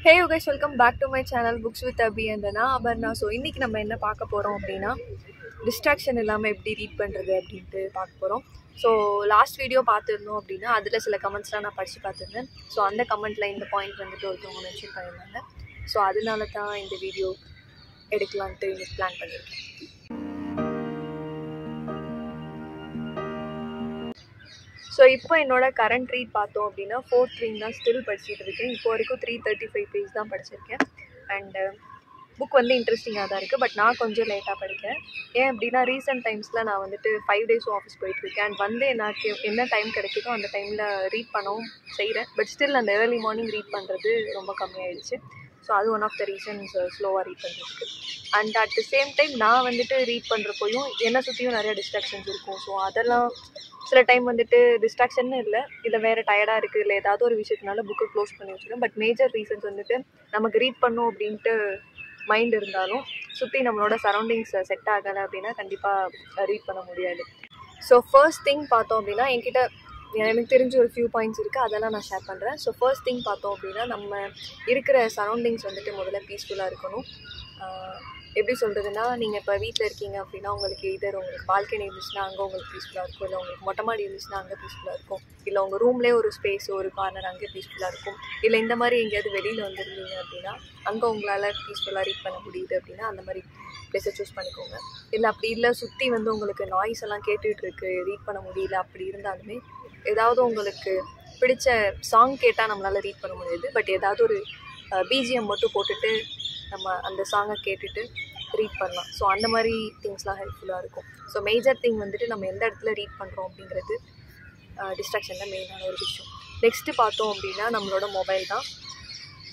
Hey you guys, welcome back to my channel Books with Abhi and Abarna. So இன்னைக்கு நம்ம என்ன பார்க்க போறோம் அப்படினா டிஸ்ட்ராக்ஷன் இல்லாம எப்படி ரீட் பண்றது அப்படினு பார்க்க போறோம். ஸோ லாஸ்ட் வீடியோ பார்த்துருந்தோம் அப்படின்னா அதில் சில கமெண்ட்ஸ்லாம் நான் படித்து பார்த்துருந்தேன். ஸோ அந்த கமெண்ட்டில் இந்த பாயிண்ட் வந்துட்டு ஒருத்தவங்க மென்ஷன் பண்ணியிருந்தாங்க. ஸோ அதனால தான் இந்த வீடியோ எடுக்கலான்ட்டு இன்னைக்கு பிளான் பண்ணியிருக்கேன். ஸோ இப்போ என்னோட கரண்ட் ரீட் பார்த்தோம் அப்படின்னா 4th ரீட் தான் ஸ்டில் படிச்சுட்டு இருக்கேன். இப்போ வரைக்கும் 335 பேஜ் தான் படிச்சிருக்கேன். அண்டு புக் வந்து இன்ட்ரெஸ்டிங்காக தான் இருக்குது. பட் நான் கொஞ்சம் லேட்டாக படிக்கிறேன். ஏன் அப்படின்னா ரீசெண்ட் டைம்ஸில் நான் வந்துட்டு 5 டேஸும் ஆஃபீஸ் போயிட்டுருக்கேன். அண்ட் வந்து எனக்கு என்ன டைம் கிடைக்குதோ அந்த டைமில் ரீட் பண்ணவும் செய்கிறேன். பட் ஸ்டில் அந்த ஏர்லி மார்னிங் ரீட் பண்ணுறது ரொம்ப கம்மியாயிடுச்சு. ஸோ அது ஒன் ஆஃப் த ரீசன்ஸ் ஸ்லோவாக ரீட் பண்ணுறதுக்கு. And at the same time நான் வந்துட்டு ரீட் பண்ணுறப்போயும் என்னை சுற்றியும் நிறையா டிஸ்ட்ராக்ஷன்ஸ் இருக்கும். ஸோ அதெல்லாம் சில டைம் வந்துட்டு டிஸ்ட்ராக்ஷன் இல்லை வேறு டயர்டாக இருக்குது இல்லை ஏதாவது ஒரு விஷயத்தினால புக்கை க்ளோஸ் பண்ணி வச்சுருக்கேன். பட் மேஜர் ரீசன்ஸ் வந்துட்டு நமக்கு ரீட் பண்ணோம் அப்படின்ட்டு மைண்ட் இருந்தாலும் சுற்றி நம்மளோட சரௌண்டிங்ஸ் செட் ஆகலை அப்படின்னா கண்டிப்பாக ரீட் பண்ண முடியாது. ஸோ ஃபர்ஸ்ட் திங் பார்த்தோம் அப்படின்னா என்கிட்ட எனக்கு தெரிஞ்ச ஒரு ஃபியூ பாயிண்ட்ஸ் இருக்குது, அதெல்லாம் நான் ஷேர் பண்ணுறேன். ஸோ ஃபர்ஸ்ட் திங் பார்த்தோம் அப்படின்னா நம்ம இருக்கிற சரௌண்டிங்ஸ் வந்துட்டு முதல்ல பீஸ்ஃபுல்லாக இருக்கணும். எப்படி சொல்கிறதுனா, நீங்கள் இப்போ வீட்டில் இருக்கீங்க அப்படின்னா உங்களுக்கு இதர் உங்களுக்கு பால்கனி இருந்துச்சுன்னா அங்கே உங்களுக்கு பீஸ்ஃபுல்லாக இருக்கும், இல்லை உங்களுக்கு மொட்டை மாடி இருந்துச்சுன்னா அங்கே பீஸ்ஃபுல்லாக இருக்கும், இல்லை உங்கள் ரூம்லேயே ஒரு ஸ்பேஸ் ஒரு கார்னர் அங்கே பீஸ்ஃபுல்லாக இருக்கும், இல்லை இந்த மாதிரி எங்கேயாவது வெளியில் வந்துருந்தீங்க அப்படின்னா அங்கே உங்களால் பீஸ்ஃபுல்லாக ரீட் பண்ண முடியுது அப்படின்னா அந்த மாதிரி ப்ளேஸை சூஸ் பண்ணிக்கோங்க. இல்லை அப்படி இல்லை சுற்றி வந்து உங்களுக்கு நாய்ஸ் எல்லாம் கேட்டுட்ருக்கு ரீட் பண்ண முடியல அப்படி இருந்தாலுமே ஏதாவது உங்களுக்கு பிடிச்ச சாங் கேட்டால் நம்மளால் ரீட் பண்ண முடியாது. பட் ஏதாவது ஒரு பிஜிஎம் மட்டும் போட்டுட்டு நம்ம அந்த சாங்கை கேட்டுட்டு ரீட் பண்ணலாம். ஸோ அந்த மாதிரி திங்ஸ்லாம் ஹெல்ப்ஃபுல்லாக இருக்கும். ஸோ மேஜர் திங் வந்துட்டு நம்ம எந்த இடத்துல ரீட் பண்ணுறோம் அப்படிங்கிறது டிஸ்ட்ராக்ஷனில் மெயினான ஒரு விஷயம். நெக்ஸ்ட்டு பார்த்தோம் அப்படின்னா நம்மளோட மொபைல் தான்.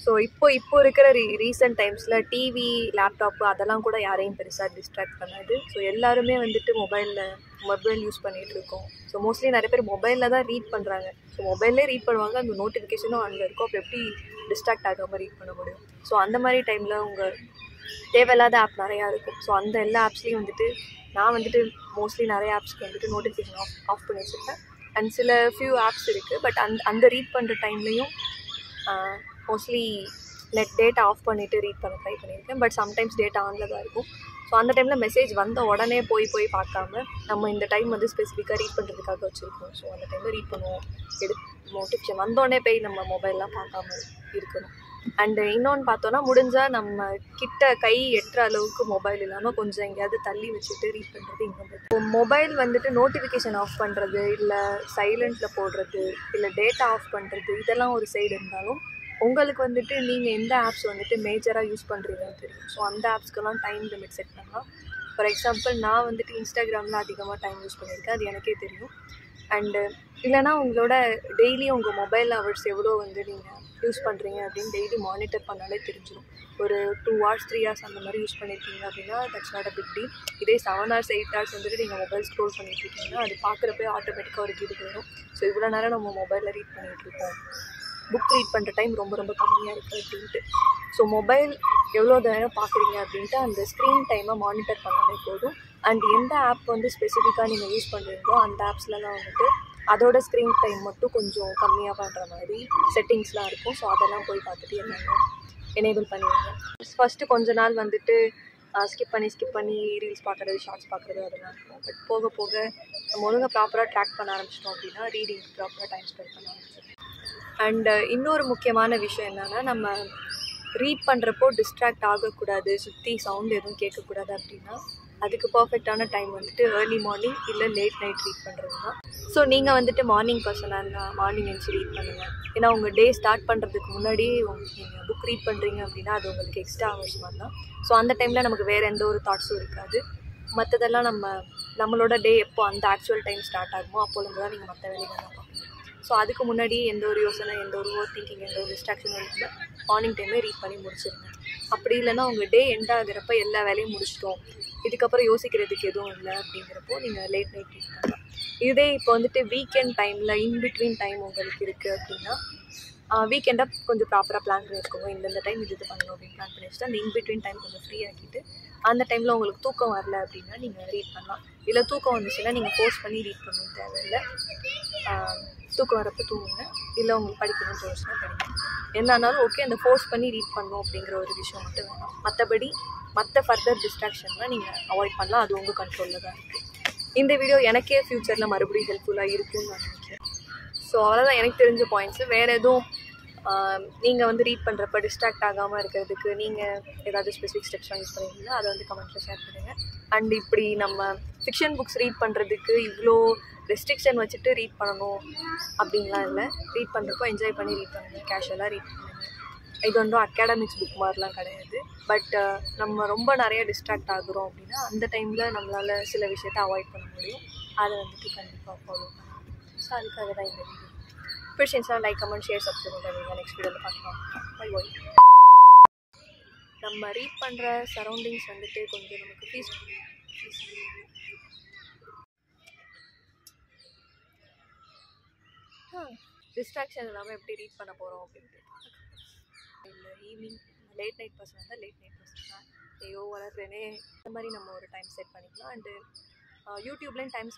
ஸோ இப்போ இருக்கிற ரீசெண்ட் டைம்ஸில் டிவி லேப்டாப்பு அதெல்லாம் கூட யாரையும் பெருசாக டிஸ்ட்ராக்ட் பண்ணாது. ஸோ எல்லாருமே வந்துட்டு மொபைல் யூஸ் பண்ணிகிட்டு இருக்கோம். ஸோ மோஸ்ட்லி நிறைய பேர் மொபைலில் தான் ரீட் பண்ணுறாங்க. ஸோ மொபைல்லே ரீட் பண்ணுவாங்க, அந்த நோட்டிஃபிகேஷனும் அங்கே இருக்கும். அப்போ எப்படி டிஸ்ட்ராக்ட் ஆகாமல் ரீட் பண்ண முடியும்? ஸோ அந்த மாதிரி டைமில் உங்கள் தேவையில்லாத ஆப் நிறையா இருக்கும். ஸோ அந்த எல்லா ஆப்ஸ்லேயும் வந்துட்டு நான் வந்துட்டு மோஸ்ட்லி நிறைய ஆப்ஸ்க்கு வந்துட்டு நோட்டிஃபிகேஷன் ஆஃப் பண்ணி வச்சுருக்கேன். அண்ட் சில ஃபியூ ஆப்ஸ் இருக்குது. பட் அந்த ரீட் பண்ணுற டைம்லேயும் மோஸ்ட்லி டேட்டா ஆஃப் பண்ணிவிட்டு ரீட் பண்ண ட்ரை பண்ணியிருக்கேன். பட் சம்டைம்ஸ் டேட்டா ஆனில் தான் இருக்கும். ஸோ அந்த டைமில் மெசேஜ் வந்த உடனே போய் பார்க்காம நம்ம இந்த டைம் வந்து ஸ்பெசிஃபிக்காக ரீட் பண்ணுறதுக்காக வச்சுருக்கோம். ஸோ அந்த டைமில் ரீட் பண்ணுவோம். நோட்டிஃபிகேஷன் வந்தோடனே போய் நம்ம மொபைல்லாம் பார்க்காம இருக்கணும். அண்டு இன்னொன்று பார்த்தோன்னா முடிஞ்சால் நம்ம கிட்ட கை எட்டுற அளவுக்கு மொபைல் இல்லாமல் கொஞ்சம் எங்கேயாவது தள்ளி வச்சுட்டு ரீட் பண்ணுறது இன்னும் மொபைல் வந்துட்டு நோட்டிஃபிகேஷன் ஆஃப் பண்ணுறது இல்லை சைலண்ட்டில் போடுறது இல்லை டேட்டா ஆஃப் பண்ணுறது இதெல்லாம் ஒரு சைடு இருந்தாலும் உங்களுக்கு வந்துட்டு நீங்கள் எந்த ஆப்ஸ் வந்துட்டு மேஜராக யூஸ் பண்ணுறீங்கன்னு தெரியும். ஸோ அந்த ஆப்ஸ்க்கெல்லாம் டைம் லிமிட் செட் பண்ணலாம். ஃபார் எக்ஸாம்பிள் நான் வந்துட்டு இன்ஸ்டாகிராமில் அதிகமாக டைம் யூஸ் பண்ணியிருக்கேன், அது எனக்கே தெரியும். அண்டு இல்லைனா உங்களோட டெய்லி உங்கள் மொபைல் ஹவர்ஸ் எவ்வளோ வந்து நீங்கள் யூஸ் பண்ணுறீங்க அப்படின்னு டெய்லி மானிட்டர் பண்ணாலே தெரிஞ்சிடும். ஒரு 2 hours 3 hours அந்த மாதிரி யூஸ் பண்ணியிருக்கீங்க அப்படின்னா that's not a big deal. இதே 7 hours 8 hours வந்துட்டு நீங்கள் மொபைல் ஸ்க்ரோல் பண்ணிட்டு இருக்கீங்கன்னா அது பார்க்குறப்பே ஆட்டோமேட்டிக்காக ஒரு இது வரும். ஸோ இவ்வளோ நேரம் நம்ம மொபைலில் ரீட் பண்ணிகிட்டு இருக்கோம், புக் ரீட் பண்ணுற டைம் ரொம்ப ரொம்ப கம்மியாக இருக்குது அப்படின்ட்டு. ஸோ மொபைல் எவ்வளோ நேரம் பார்க்குறீங்க அப்படின்ட்டு அந்த ஸ்க்ரீன் டைமை மானிட்டர் பண்ணாலே போதும். அண்ட் எந்த ஆப் வந்து ஸ்பெசிஃபிக்காக நீங்கள் யூஸ் பண்ணுறீங்களோ அந்த ஆப்ஸ்லலாம் வந்துட்டு அதோட ஸ்க்ரீன் டைம் மட்டும் கொஞ்சம் கம்மியாக பண்ணுற மாதிரி செட்டிங்ஸ்லாம் இருக்கும். ஸோ அதெல்லாம் போய் பார்த்துட்டு என்னென்ன எனேபிள் பண்ணிடுங்க. ஃபஸ்ட்டு கொஞ்ச நாள் வந்துட்டு ஸ்கிப் பண்ணி ரீல்ஸ் பார்க்குறது ஷார்ட்ஸ் பார்க்குறது அதெல்லாம் இருக்கும். பட் போக போக நம்ம ஒழுங்காக ப்ராப்பராக ட்ராக் பண்ண ஆரம்பிச்சிட்டோம் அப்படின்னா ரீடிங் ப்ராப்பராக டைம் ஸ்பெண்ட் பண்ண ஆரம்பிச்சிடும். அண்டு இன்னொரு முக்கியமான விஷயம் என்னென்னா நம்ம ரீட் பண்ணுறப்போ டிஸ்ட்ராக்ட் ஆகக்கூடாது, சுற்றி சவுண்ட் எதுவும் கேட்கக்கூடாது அப்படின்னா அதுக்கு பர்ஃபெக்டான டைம் வந்துட்டு ஏர்லி மார்னிங் இல்லை லேட் நைட் ரீட் பண்ணுறது தான். ஸோ நீங்கள் வந்துட்டு மார்னிங் பர்சனாக இருந்தால் மார்னிங் எழுந்து ரீட் பண்ணுங்கள். ஏன்னா உங்கள் டே ஸ்டார்ட் பண்ணுறதுக்கு முன்னாடி நீங்கள் புக் ரீட் பண்ணுறீங்க அப்படின்னா அது உங்களுக்கு எக்ஸ்ட்ரா ஹவர்ஸ் மாதிரி தான். ஸோ அந்த டைமில் நமக்கு வேறு எந்த ஒரு தாட்ஸும் இருக்காது. மற்றதெல்லாம் நம்மளோட டே எப்போ அந்த ஆக்சுவல் டைம் ஸ்டார்ட் ஆகுமோ அப்போலேருந்து தான் நீங்கள் மற்ற வேலைகள்லாம் பார்க்கணும். ஸோ அதுக்கு முன்னாடி எந்த ஒரு யோசனை எந்த ஒரு ஓவர் திங்கிங் எந்த ஒரு டிஸ்ட்ராக்ஷனும் இல்லை, மார்னிங் டைமே ரீட் பண்ணி முடிச்சிருங்க. அப்படி இல்லைன்னா உங்கள் டே எண்ட் ஆகிறப்ப எல்லா வேலையும் முடிச்சிட்டோம், இதுக்கப்புறம் யோசிக்கிறதுக்கு எதுவும் இல்லை அப்படிங்கிறப்போ நீங்கள் லேட் நைட் ரீட் பண்ணலாம். இதே இப்போ வந்துட்டு வீக்கெண்ட் டைமில் இன்பிட்வீன் டைம் உங்களுக்கு இருக்குது அப்படின்னா வீக்கெண்டாக கொஞ்சம் ப்ராப்பராக பிளான் பண்ணி வச்சுக்கோங்க. இந்த டைம் இது பண்ணணும் அப்படின்னு பிளான் பண்ணி வச்சுட்டு அந்த இன்பிட்வீன் டைம் கொஞ்சம் ஃப்ரீ ஆக்கிட்டு அந்த டைமில் உங்களுக்கு தூக்கம் வரல அப்படின்னா நீங்கள் ரீட் பண்ணலாம். இல்லை தூக்கம் வந்துச்சுன்னா நீங்கள் ஃபோர்ஸ் பண்ணி ரீட் பண்ணணும் தேவையில்லை. தூக்கம் வரப்போ தூங்குங்க. இல்லை உங்களுக்கு படிக்கணும்னு தோணுச்சுன்னா படிங்க. என்னன்னாலும் ஓகே, அந்த ஃபோர்ஸ் பண்ணி ரீட் பண்ணணும் அப்படிங்கிற ஒரு விஷயம் மட்டும் வேணும். மற்றபடி மற்ற ஃபர்தர் டிஸ்ட்ராக்ஷன்லாம் நீங்கள் அவாய்ட் பண்ணலாம். அது உங்கள் கண்ட்ரோலில் தான் இருக்குது. இந்த வீடியோ எனக்கே ஃப்யூச்சரில் மறுபடியும் ஹெல்ப்ஃபுல்லாக இருக்கும்னு நான் நினைக்கிறேன். ஸோ அவ்வளோதான் எனக்கு தெரிஞ்ச பாயிண்ட்ஸு. வேறு எதுவும் நீங்கள் வந்து ரீட் பண்ணுறப்ப டிஸ்ட்ராக்ட் ஆகாமல் இருக்கிறதுக்கு நீங்கள் ஏதாவது ஸ்பெசிஃபிக் ஸ்டெப்ஸ்லாம் யூஸ் பண்ணியிருந்தீங்கன்னா அதை வந்து கமெண்ட்டில் ஷேர் பண்ணுங்கள். அண்ட் இப்படி நம்ம ஃபிக்ஷன் புக்ஸ் ரீட் பண்ணுறதுக்கு இவ்வளோ ரெஸ்ட்ரிக்ஷன் வச்சுட்டு ரீட் பண்ணணும் அப்படின்லாம் இல்லை. ரீட் பண்ணுறப்போ என்ஜாய் பண்ணி ரீட் பண்ணுங்கள், கேஷுவலாக ரீட் பண்ணுங்கள். இது வந்து அகாடமிக்ஸ் புக் மாதிரிலாம் கிடையாது. பட் நம்ம ரொம்ப நிறைய டிஸ்ட்ராக்ட் ஆகுறோம் அப்படின்னா அந்த டைமில் நம்மளால் சில விஷயத்தை அவாய்ட் பண்ண முடியும். அதை வந்துட்டு கண்டிப்பாக ஃபாலோ பண்ணலாம். ஸோ அதுக்காக தான் இந்த வீடியோ. பிடிச்சிருந்துச்சா லைக், கமெண்ட், ஷேர், சப்ஸ்கிரைப் பண்ணுங்கள். நெக்ஸ்ட் வீடியோவில் பார்க்கலாம். Bye bye. நம்ம ரீட் பண்ணுற சரௌண்டிங்ஸ் வந்துட்டு கொஞ்சம் நமக்கு டிஸ்ட்ராக்ஷன் இல்லாமல் எப்படி ரீட் பண்ண போகிறோம் அப்படின்ட்டு. இல்லை ஈவினிங் லேட் நைட் பர்சன் தான் ஐயோ வளர்றேனே, இந்த மாதிரி நம்ம ஒரு டைம் செட் பண்ணிக்கலாம். அண்டு யூடியூப்லேயும் டைம்